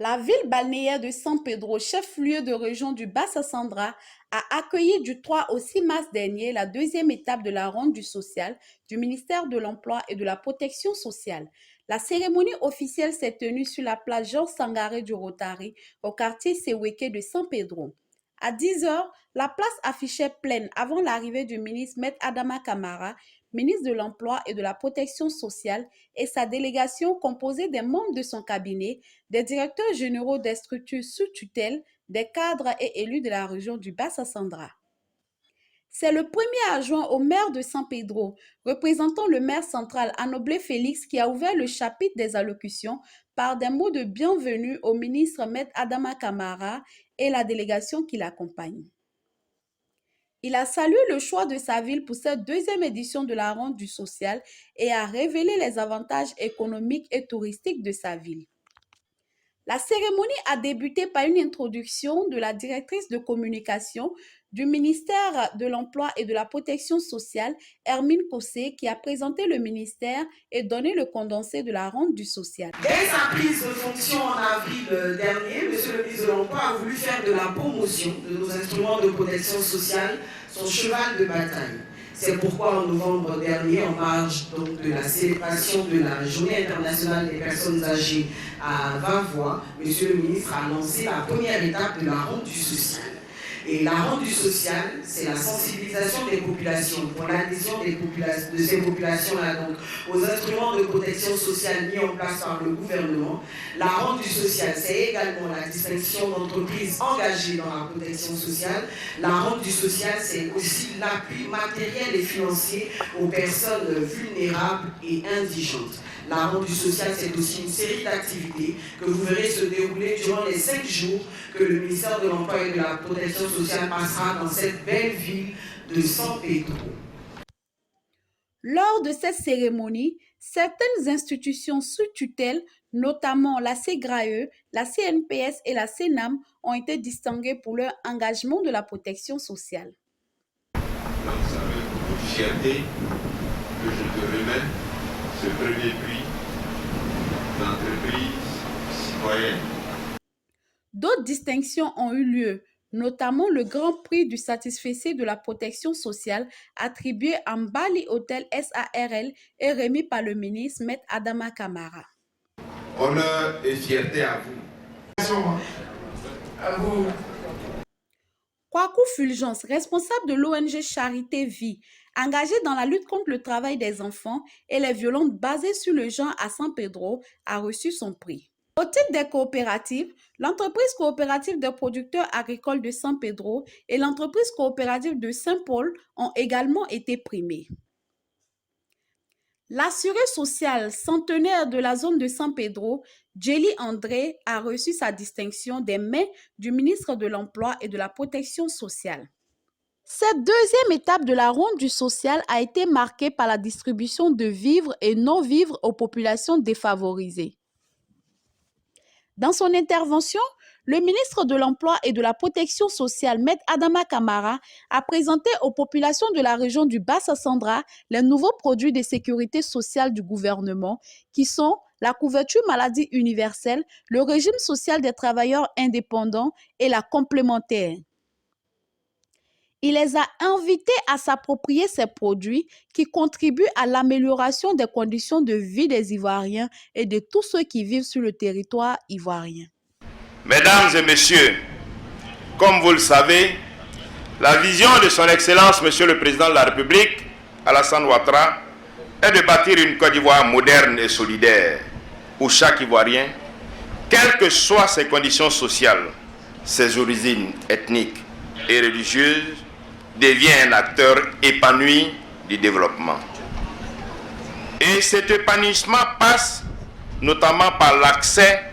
La ville balnéaire de San Pedro, chef-lieu de région du Bassa-Sandra, a accueilli du 3 au 6 mars dernier la deuxième étape de la ronde du social du ministère de l'Emploi et de la Protection sociale. La cérémonie officielle s'est tenue sur la place Georges Sangaré du Rotary, au quartier Seweke de San Pedro. À 10 heures, la place affichait pleine avant l'arrivée du ministre Maître Adama Kamara, ministre de l'Emploi et de la Protection sociale, et sa délégation composée des membres de son cabinet, des directeurs généraux des structures sous tutelle, des cadres et élus de la région du Bassa-Sandra. C'est le premier adjoint au maire de San Pedro, représentant le maire central Anoblé Félix, qui a ouvert le chapitre des allocutions par des mots de bienvenue au ministre Maître Adama Kamara et la délégation qui l'accompagne. Il a salué le choix de sa ville pour cette deuxième édition de la ronde du social et a révélé les avantages économiques et touristiques de sa ville. La cérémonie a débuté par une introduction de la directrice de communication du ministère de l'Emploi et de la Protection sociale, Hermine Kossé, qui a présenté le ministère et donné le condensé de la ronde du social. Dès sa prise de fonction en avril dernier, Monsieur le ministre de l'Emploi a voulu faire de la promotion de nos instruments de protection sociale son cheval de bataille. C'est pourquoi en novembre dernier, en marge donc de la célébration de la Journée internationale des personnes âgées à 20 voix, Monsieur le ministre a lancé la première étape de la ronde du social. Et la ronde du social, c'est la sensibilisation des populations pour l'adhésion de ces populations-là donc aux instruments de protection sociale mis en place par le gouvernement. La ronde du social, c'est également la distinction d'entreprises engagées dans la protection sociale. La ronde du social, c'est aussi l'appui matériel et financier aux personnes vulnérables et indigentes. La ronde du social, c'est aussi une série d'activités que vous verrez se dérouler durant les 5 jours que le ministère de l'Emploi et de la Protection sociale passera dans cette belle ville de San Pedro. Lors de cette cérémonie, certaines institutions sous tutelle, notamment la CGRAE, la CNPS et la CENAM, ont été distinguées pour leur engagement de la protection sociale. Donc, ça fait beaucoup de fierté que je te remets ce premier prix d'entreprise citoyenne. D'autres distinctions ont eu lieu, notamment le Grand Prix du satisfecit de la protection sociale attribué à Mbali Hotel SARL et remis par le ministre Maître Adama Kamara. Honneur et fierté à vous. À vous. Kwaku Fulgence, responsable de l'ONG Charité Vie, engagée dans la lutte contre le travail des enfants et les violences basées sur le genre à San Pedro, a reçu son prix. Au titre des coopératives, l'entreprise coopérative des producteurs agricoles de San Pedro et l'entreprise coopérative de Saint-Paul ont également été primées. L'assuré social centenaire de la zone de San Pedro, Jelly André, a reçu sa distinction des mains du ministre de l'Emploi et de la Protection sociale. Cette deuxième étape de la ronde du social a été marquée par la distribution de vivres et non-vivres aux populations défavorisées. Dans son intervention, le ministre de l'Emploi et de la Protection sociale, Maître Adama Kamara, a présenté aux populations de la région du Bassa-Sandra les nouveaux produits de sécurité sociale du gouvernement qui sont la couverture maladie universelle, le régime social des travailleurs indépendants et la complémentaire. Il les a invités à s'approprier ces produits qui contribuent à l'amélioration des conditions de vie des Ivoiriens et de tous ceux qui vivent sur le territoire ivoirien. Mesdames et messieurs, comme vous le savez, la vision de son Excellence, Monsieur le Président de la République, Alassane Ouattara, est de bâtir une Côte d'Ivoire moderne et solidaire, où chaque Ivoirien, quelles que soient ses conditions sociales, ses origines ethniques et religieuses, devient un acteur épanoui du développement. Et cet épanouissement passe notamment par l'accès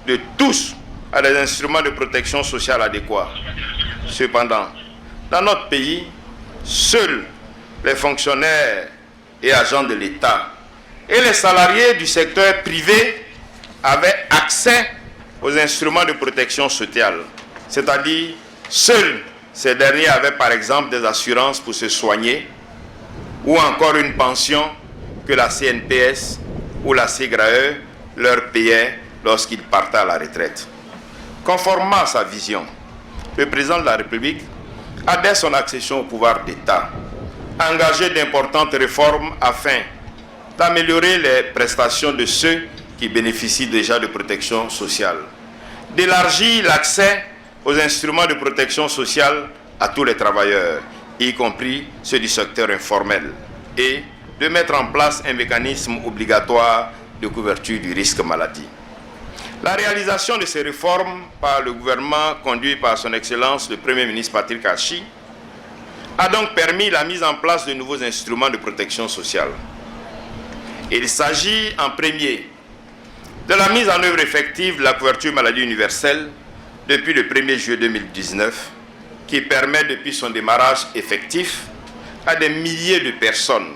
de tous à des instruments de protection sociale adéquats. Cependant, dans notre pays, seuls les fonctionnaires et agents de l'État et les salariés du secteur privé avaient accès aux instruments de protection sociale. C'est-à-dire, seuls ces derniers avaient par exemple des assurances pour se soigner ou encore une pension que la CNPS ou la CGRAE leur payait lorsqu'il partait à la retraite. Conformément à sa vision, le président de la République a, dès son accession au pouvoir d'État, engagé d'importantes réformes afin d'améliorer les prestations de ceux qui bénéficient déjà de protection sociale, d'élargir l'accès aux instruments de protection sociale à tous les travailleurs, y compris ceux du secteur informel, et de mettre en place un mécanisme obligatoire de couverture du risque maladie. La réalisation de ces réformes par le gouvernement conduit par son Excellence le Premier ministre Patrick Achi a donc permis la mise en place de nouveaux instruments de protection sociale. Il s'agit en premier de la mise en œuvre effective de la couverture maladie universelle depuis le 1er juillet 2019, qui permet depuis son démarrage effectif à des milliers de personnes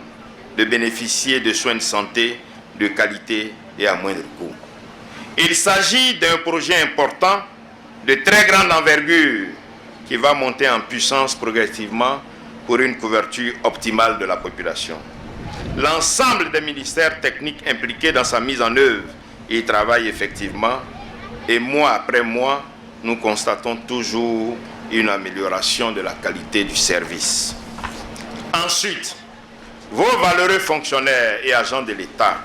de bénéficier de soins de santé de qualité et à moindre coût. Il s'agit d'un projet important de très grande envergure qui va monter en puissance progressivement pour une couverture optimale de la population. L'ensemble des ministères techniques impliqués dans sa mise en œuvre y travaillent effectivement et mois après mois, nous constatons toujours une amélioration de la qualité du service. Ensuite, vos valeureux fonctionnaires et agents de l'État,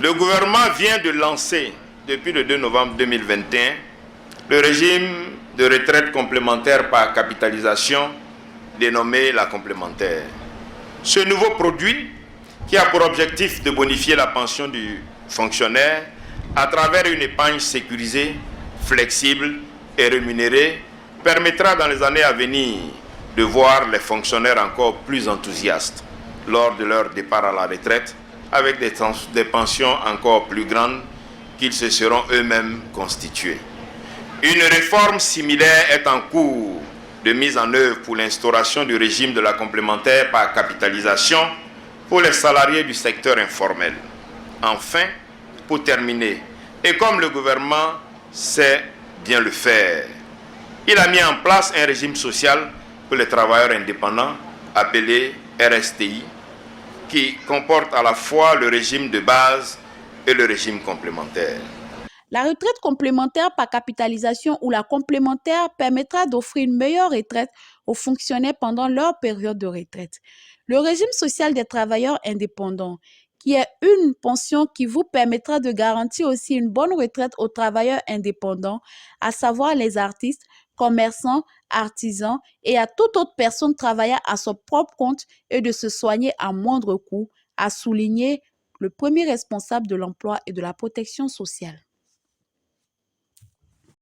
le gouvernement vient de lancer, depuis le 2 novembre 2021, le régime de retraite complémentaire par capitalisation, dénommé la complémentaire. Ce nouveau produit, qui a pour objectif de bonifier la pension du fonctionnaire à travers une épargne sécurisée, flexible et rémunérée, permettra dans les années à venir de voir les fonctionnaires encore plus enthousiastes lors de leur départ à la retraite, avec des pensions encore plus grandes qu'ils se seront eux-mêmes constitués. Une réforme similaire est en cours de mise en œuvre pour l'instauration du régime de la complémentaire par capitalisation pour les salariés du secteur informel. Enfin, pour terminer, et comme le gouvernement sait bien le faire, il a mis en place un régime social pour les travailleurs indépendants appelé RSTI, qui comporte à la fois le régime de base et le régime complémentaire. La retraite complémentaire par capitalisation ou la complémentaire permettra d'offrir une meilleure retraite aux fonctionnaires pendant leur période de retraite. Le régime social des travailleurs indépendants, qui est une pension qui vous permettra de garantir aussi une bonne retraite aux travailleurs indépendants, à savoir les artistes, commerçants, artisans et à toute autre personne travaillant à son propre compte et de se soigner à moindre coût, a souligné le premier responsable de l'emploi et de la protection sociale.